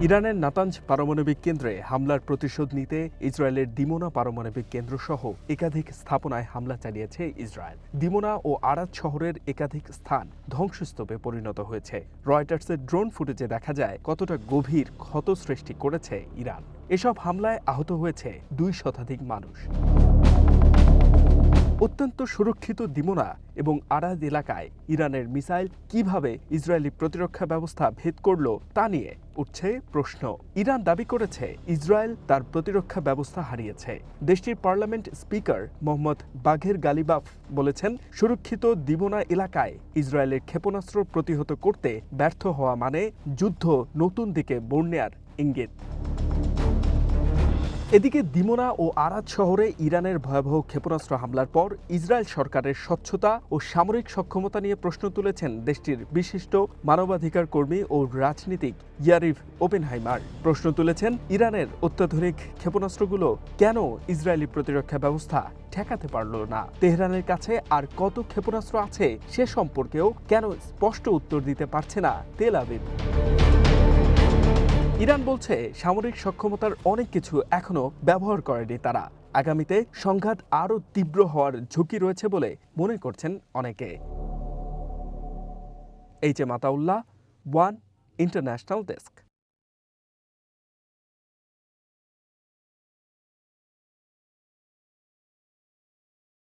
ইরানের নাতাঞ্জ পারমাণবিক কেন্দ্রে হামলার প্রতিশোধ নিতে ইসরায়েলের দিমোনা পারমাণবিক কেন্দ্র সহ একাধিক স্থাপনায় হামলা চালিয়েছে ইসরায়েল। দিমোনা ও আরাদ শহরের একাধিক স্থান ধ্বংসস্তূপে পরিণত হয়েছে। রয়টার্সের ড্রোন ফুটেজে দেখা যায় কতটা গভীর ক্ষত সৃষ্টি করেছে ইরান। এসব হামলায় আহত হয়েছে 2 শতাধিক মানুষ। অত্যন্ত সুরক্ষিত দিমোনা এবং আরাদ এলাকায় ইরানের মিসাইল কিভাবে ইসরায়েলি প্রতিরক্ষা ব্যবস্থা ভেদ করল তা নিয়ে উঠছে প্রশ্ন। ইরান দাবি করেছে ইসরায়েল তার প্রতিরক্ষা ব্যবস্থা হারিয়েছে। দেশটির পার্লামেন্ট স্পিকার মোহাম্মদ বাঘের গালিবাফ বলেছেন, সুরক্ষিত দিমোনা এলাকায় ইসরায়েলের ক্ষেপণাস্ত্র প্রতিহত করতে ব্যর্থ হওয়া মানে যুদ্ধ নতুন দিকে মোড় নেয়ার ইঙ্গিত। এদিকে দিমোনা ও আরাদ শহরে ইরানের ভয়াবহ ক্ষেপণাস্ত্র হামলার পর ইসরায়েল সরকারের স্বচ্ছতা ও সামরিক সক্ষমতা নিয়ে প্রশ্ন তুলেছেন দেশটির বিশিষ্ট মানবাধিকার কর্মী ও রাজনীতিক ইয়ারিভ ওপেনহাইমার। প্রশ্ন তুলেছেন, ইরানের অত্যাধুনিক ক্ষেপণাস্ত্রগুলো কেন ইসরায়েলি প্রতিরক্ষা ব্যবস্থা ঠেকাতে পারল না? তেহরানের কাছে আর কত ক্ষেপণাস্ত্র আছে সে সম্পর্কেও কেন স্পষ্ট উত্তর দিতে পারছে না তেল আবিব? ইরান বলছে সামরিক সক্ষমতার অনেক কিছু এখনো ব্যবহার করেনি তারা। আগামীতে সংঘাত আরও তীব্র হওয়ার ঝুঁকি রয়েছে বলে মনে করছেন অনেকে। H M Ataullah, one international desk.